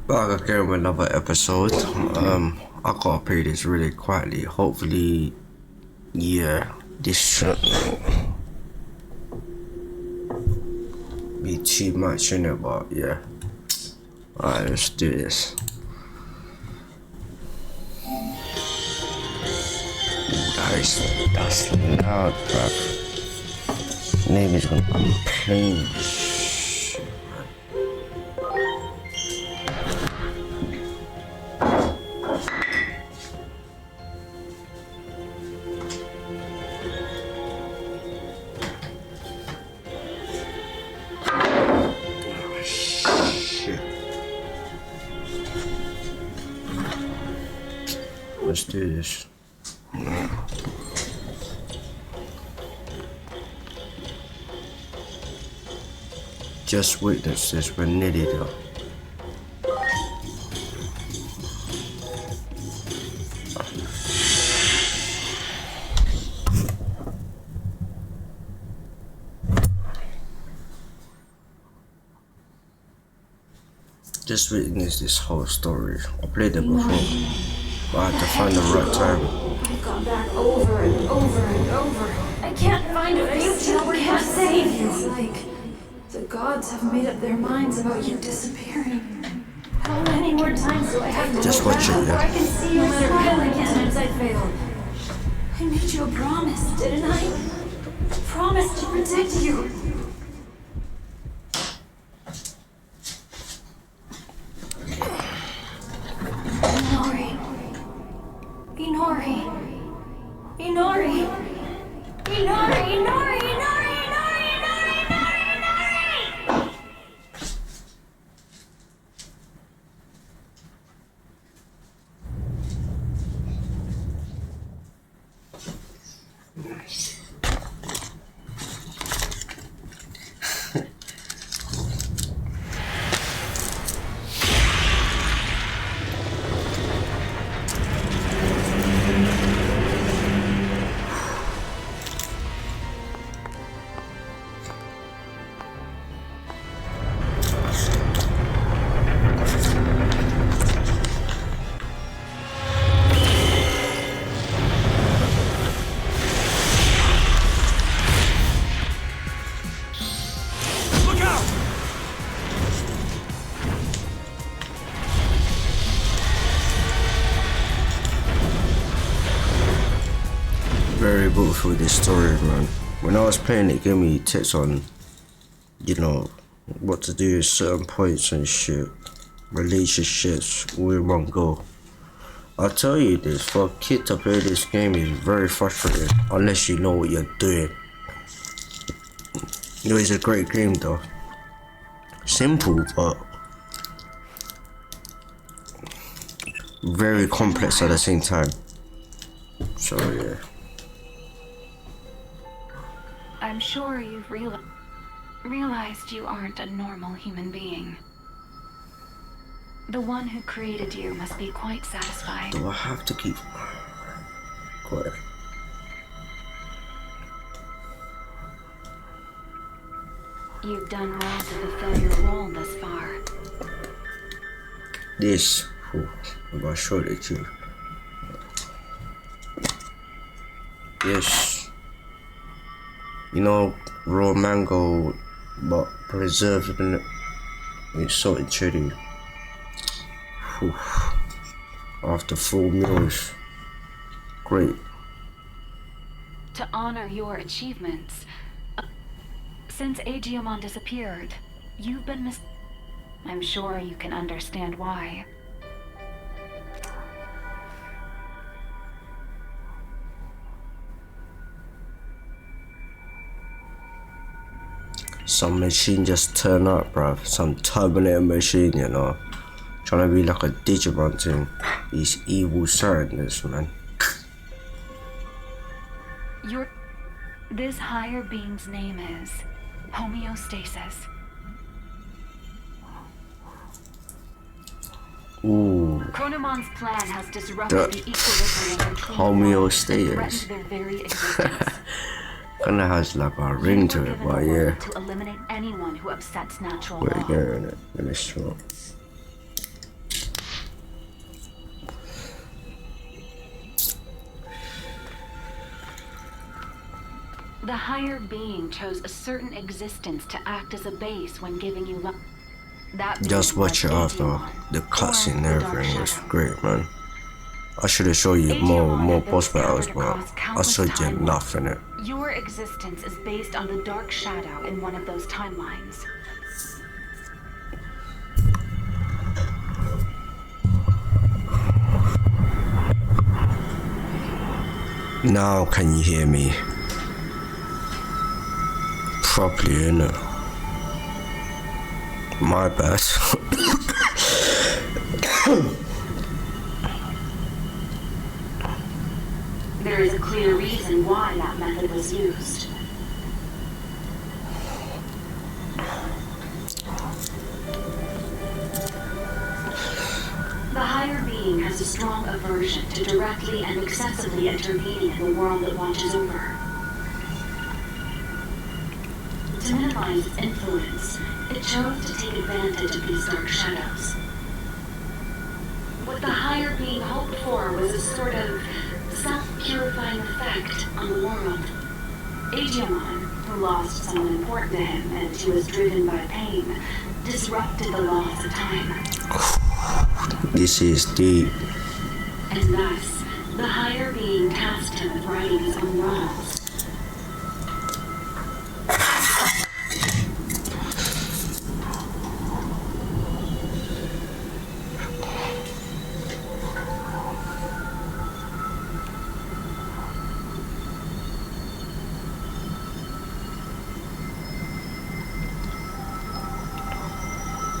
Back again with another episode. I gotta play this really quietly. Hopefully, yeah, this shouldn't be too much in it, but yeah. Alright, let's do this. Ooh, that's loud, bruv. Neighbor's gonna complain. Let's do this. Just witness this, we're nearly there. Just witness this whole story. I played it before, but I had to find the right time. I've gone back over and over and over. I can't find a future where can't save you. It's like the gods have made up their minds about you disappearing. How many more times do I have to just go watch back it, yeah. I can see you smile again as I failed. I made you a promise, didn't I? A promise to protect you. Very beautiful, this story, man. When I was playing it, it gave me tips on, you know, what to do at certain points and shit. Relationships, all in one go. I'll tell you this, for a kid to play this game is very frustrating, unless you know what you're doing. You know, it's a great game though. Simple, but very complex at the same time. So yeah. I'm sure you've realized you aren't a normal human being. The one who created you must be quite satisfied. Do I have to keep quiet? You've done well to fulfill your role thus far. This, I'm gonna show it to you. Yes. You know, raw mango, but preserved with salt and chili. Whew. After 4 meals. Great. To honor your achievements, since Digimon disappeared, you've been I'm sure you can understand why. Some machine just turn up, bruv. Some Terminator machine, you know. Trying to be like a Digimon thing. These evil sadness, man. This higher being's name is homeostasis. Ooh. Chronomon's plan has disrupted the equilibrium between homeostasis. threatened their very existence. Kinda has like a ring to it, but yeah. To eliminate anyone who upsets natural Wait, law. yeah, let me show. The higher being chose a certain existence to act as a base when giving you life. That Just being watch it was after. Digimon, The cutscene and or the Dark everything was Shadow. great, man. I should have showed you Digimon more have been boss battles, scattered but across I countless showed you timelines. enough in it. Your existence is based on the Dark Shadow in one of those timelines. Now can you hear me properly, innit? My bad. There is a clear reason why that method was used. The higher being has a strong aversion to directly and excessively intervening in the world it watches over. To minimize its influence, it chose to take advantage of these dark shadows. What the higher being hoped for was a sort of self-purifying effect on the world. Digimon, who lost someone important to him and who was driven by pain, disrupted the laws of time. This is deep. And thus, the higher being tasked him with righting his own wrongs.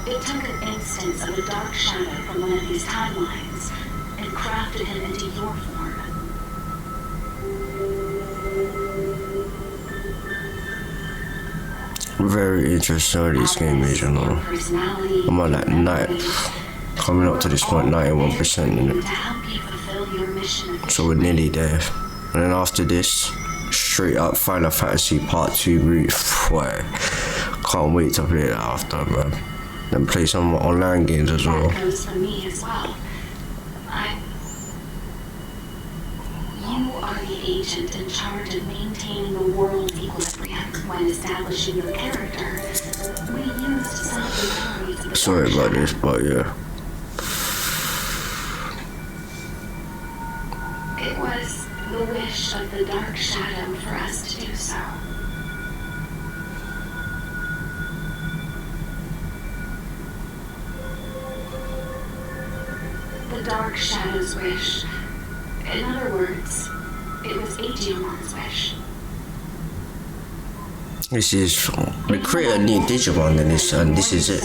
It took an instance of a dark shadow from one of these timelines and crafted him into your form. Very interesting how this game is, you know. I'm on like coming up to this point, 91% in it. To help you fulfill your mission. So we're nearly there. And then after this, straight up Final Fantasy Part 2 route. Boy, can't wait to play that after, man. Then play some online games as well. That goes for me as well. You are the agent in charge of maintaining the world's equilibrium. When establishing your character, we used some of the memories of the Sorry Dark about this, Shadow. but yeah. It was the wish of the Dark Shadow for us to do so. The Dark Shadow's wish. In other words, it was Digimon's wish. This is, they create a new Digimon in this, and this is it.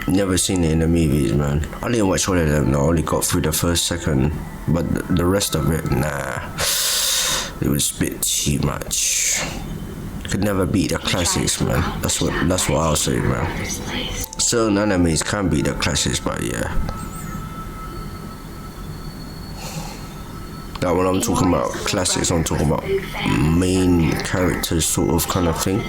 Never seen it in the movies, man. I didn't watch all of them, I only got through the first, second, but the rest of it, nah. It was a bit too much. Could never beat the classics, man. That's what I'll say, man. Certain animes can beat the classics, but yeah. That when I'm talking about classics, I'm talking about main characters sort of kind of thing.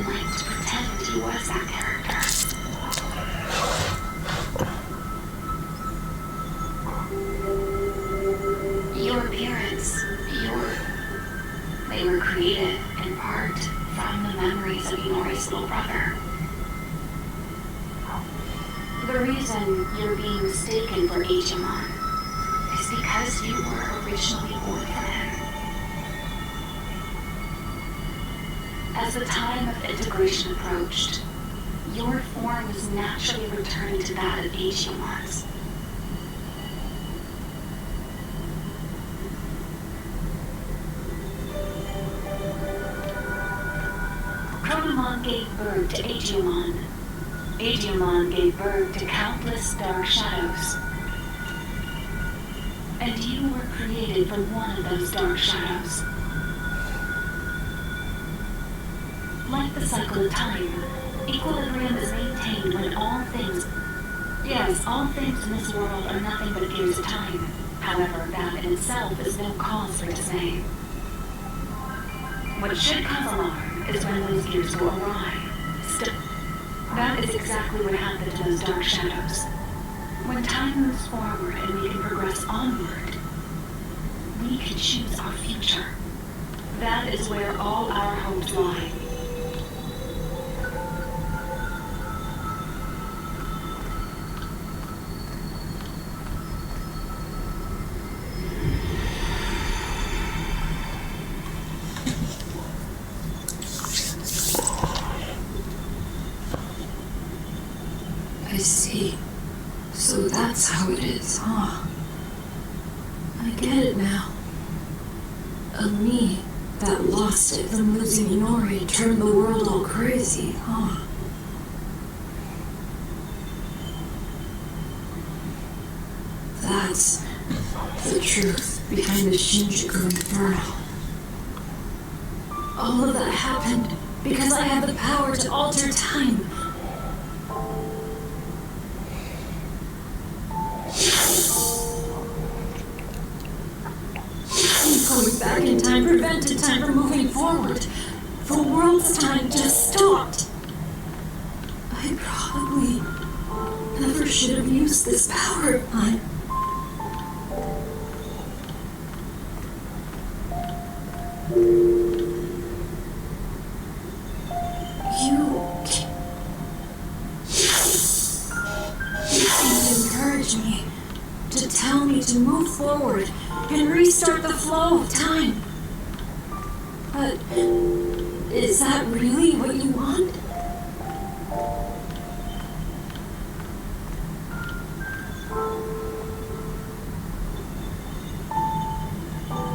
Your appearance, they were created in part from the memories of Yori's little brother. The reason you're being mistaken for Digimon is because you were originally born from him. As the time of integration approached, your form was naturally returning to that of Digimon's. Digimon gave birth to Digimon. Digimon gave birth to countless dark shadows. And you were created from one of those dark shadows. Like the cycle of time, equilibrium is maintained when all things... Yes, all things in this world are nothing but gears of time. However, that in itself is no cause for dismay. What should cause alarm is when those gears go awry. That is exactly what happened to those dark shadows. When time moves forward and we can progress onward, we can choose our future. That is where all our hopes lie. I see. So that's how it is, huh? I get it now. A me that lost it from losing Inori turned the world all crazy, huh? That's the truth behind the Shinjuku Inferno. All of that happened because I had the power to alter time. Going back in time prevented time from moving forward. The world's time just stopped. I probably never should have used this power of mine. You seem to encourage me, to tell me to move forward and restart the flow of time. But is that really what you want?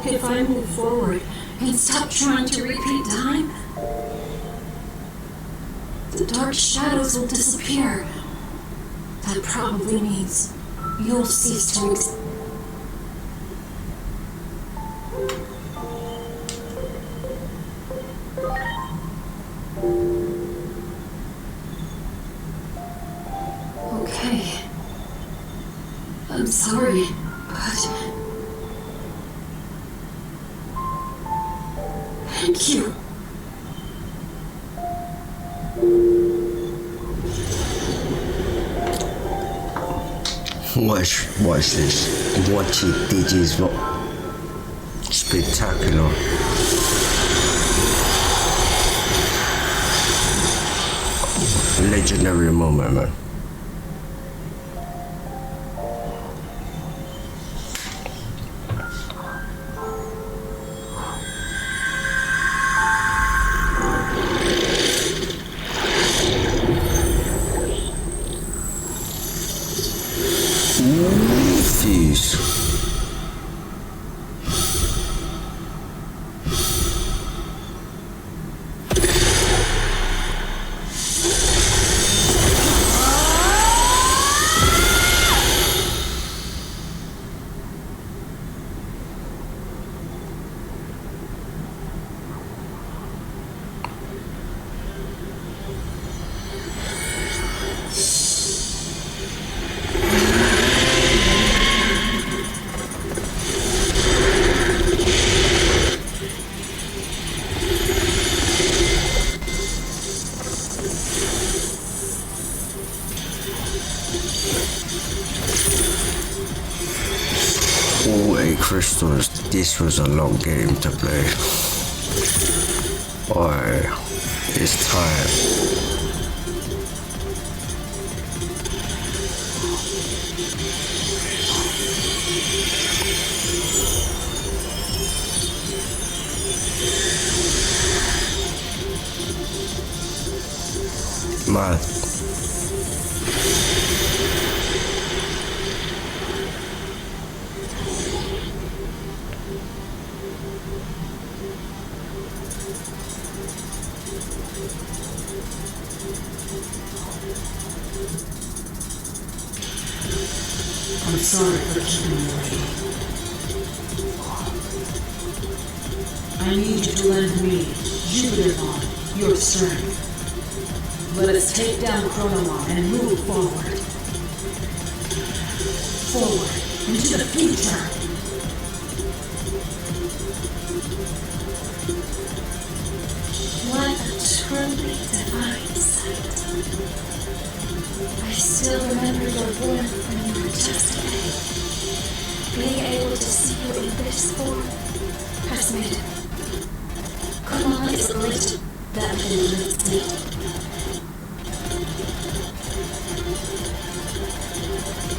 If I move forward and stop trying to repeat time, the dark shadows will disappear. That probably means you'll cease to exist. Okay. I'm sorry, but... Thank you. Watch this. Watch it, digivolve. Spectacular. Legendary moment, man. Jeez. Crystals, this was a long game to play. Boy, it's time. Man. I'm sorry for keeping you waiting. I need you to lend me, Jupitarmon, your strength. Let us take down Chronomon and move forward. Forward, into the future. What a truly divine sight. I still remember your warmth when you were just a babe. Being able to see you in this form has made Chronomon is linked. That limits me.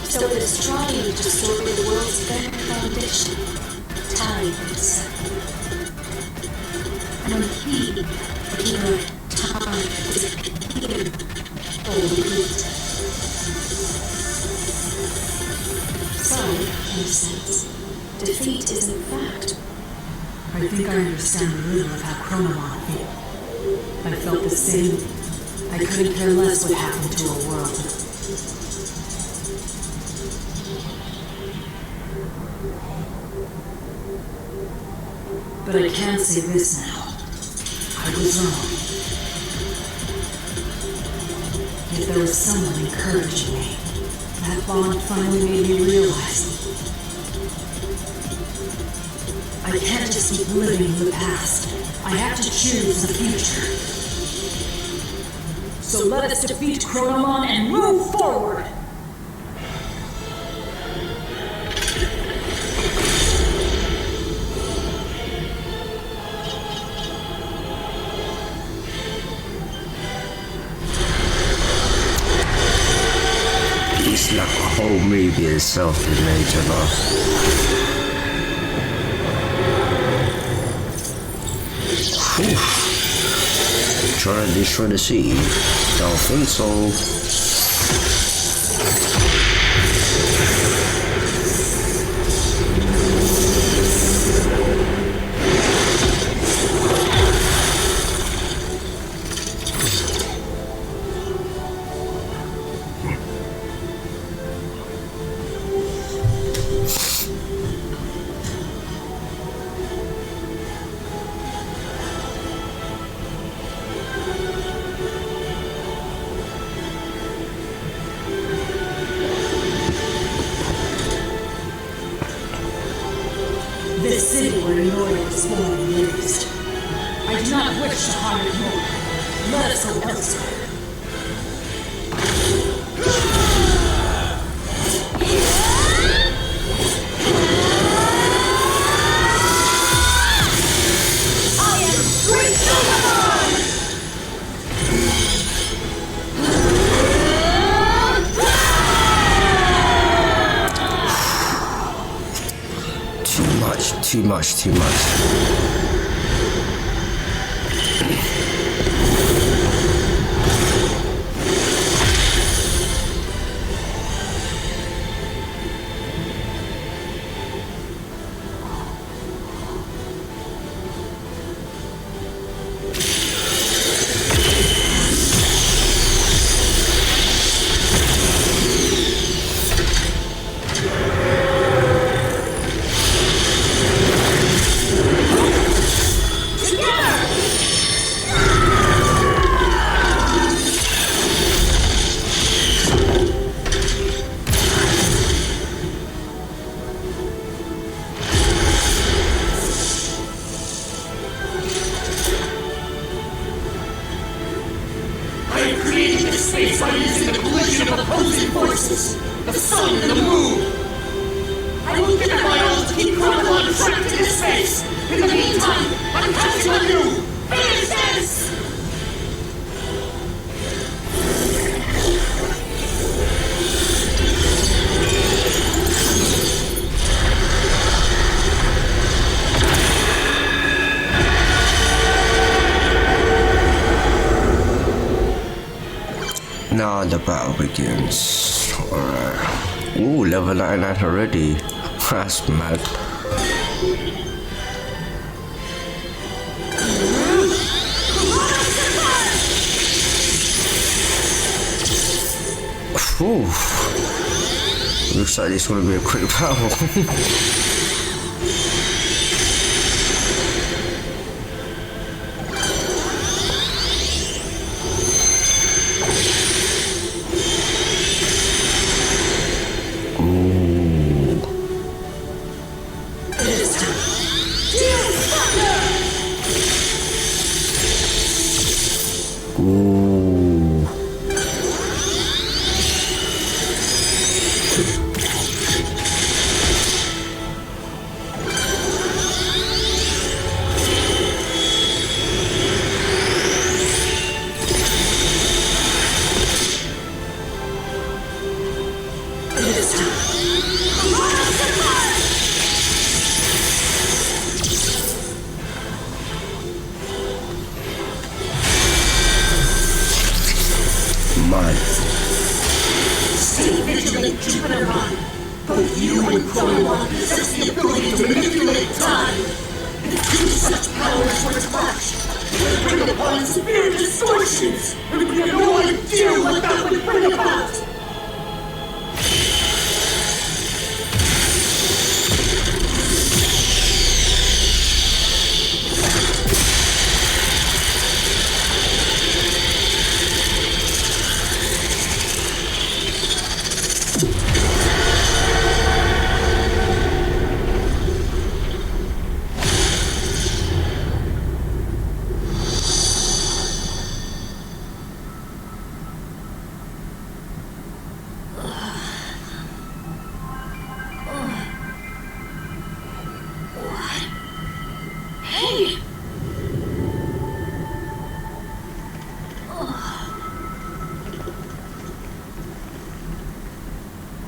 So it is trying to destroy the world's very foundation. Times. When he, the hero of time, disappeared, all complete. So, in a sense, defeat is in fact. I think I understand a little of how Chronomon feel. I felt the same. I couldn't care less what happened to a world. But I can say this now. I was wrong. Yet there was someone encouraging me. That bond finally made me realize I can't just keep living in the past. I have to choose the future. So let us defeat Chronomon and move forward! It's like a whole movie itself in nature, Trying to destroy the city? Don't think so. This city where Noya was born and raised. I do not wish to harm Noya. Let us go elsewhere. Too much. Space by using the collision of opposing forces, the sun and the moon. I will give it my all to keep Chronomon trapped in space. In the meantime, I'm counting on you. Finish this! Now the battle begins. Alright. Ooh, level 99 already. That's mad. Ooh. Looks like this is gonna be a quick battle. Mine. Stay vigilant, Jupitarmon. Both you and Chronomon possess the ability to manipulate time. If two such powers were to clash, it would bring upon severe distortions, and we have no idea what that would bring about.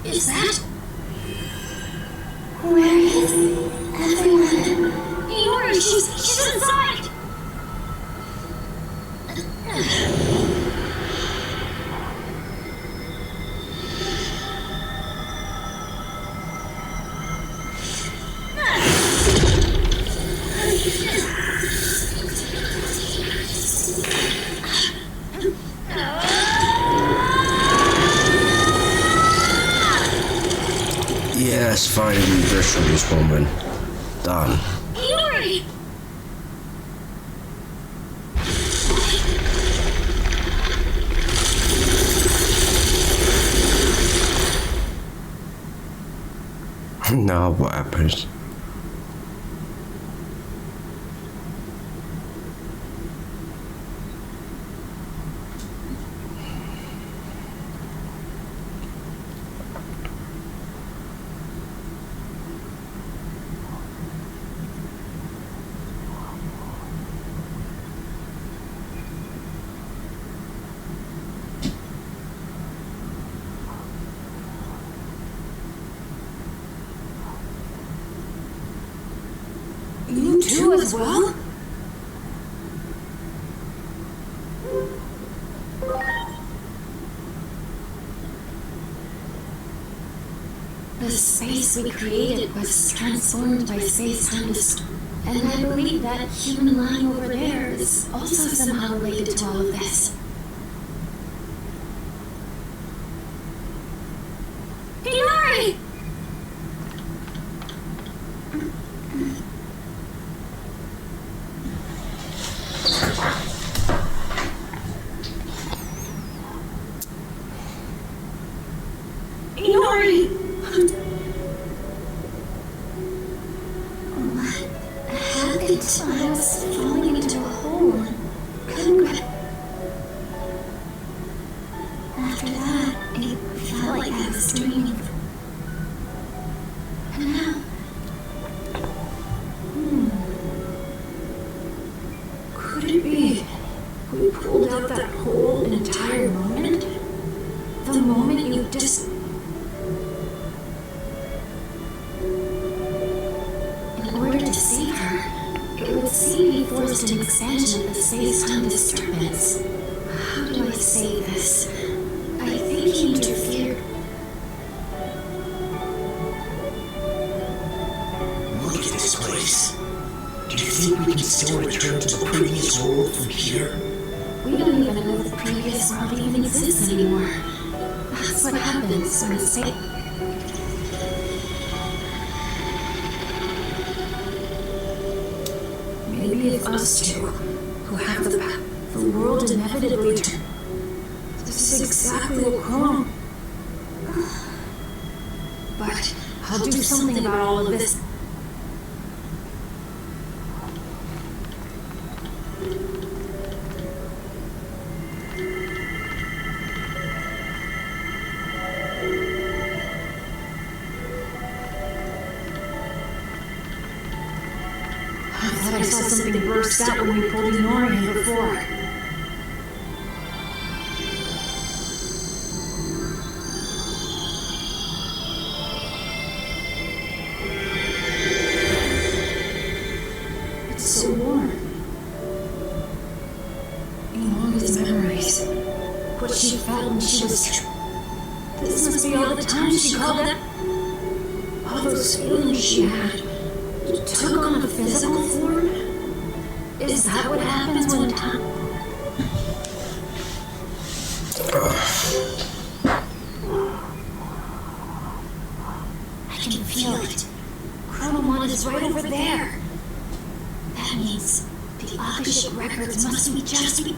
Is that? Where is everyone? Iori, she's inside! Yes, finally visual this woman. Done. Iori! Now what happens? You too as well? The space we created was transformed by space-time and I believe that human line over there is also somehow related to all of this. Iori! Iori! What happened? I was falling into a hole. Couldn't grab. After that, it felt like I was dreaming. And now. Could it be we pulled out that whole entire moment? The moment you just. In order to save her, it would seem he forced an expansion of the space-time disturbance. How do I say this? I think he interfered. Look at this place. Do you think we can still return to the previous world from here? We don't even know if the previous world even exists anymore. That's what happens when space. Maybe if us two, who have the world inevitably turn. This is exactly what Chrono. But I'll do something about all of this. I thought I saw something burst out when we pulled Iori in before. This must be all the time she called it. All those feelings she had took on a physical form? Is that what happens when time... I can feel it. Chronomon is right over there. That means the Akashic records must be just be...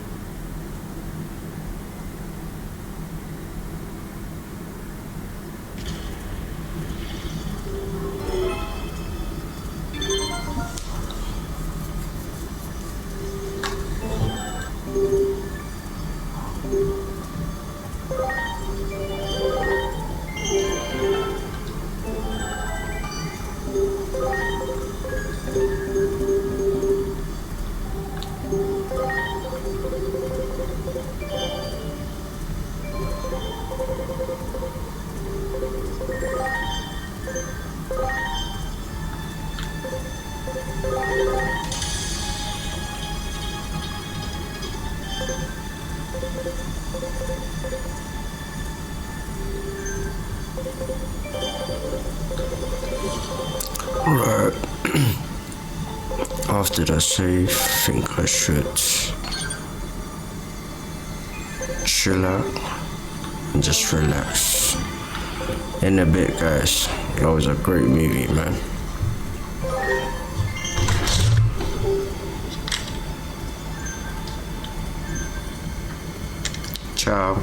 Right. After that save, I think I should chill out and just relax. In a bit, guys. That was a great movie, man. Ciao.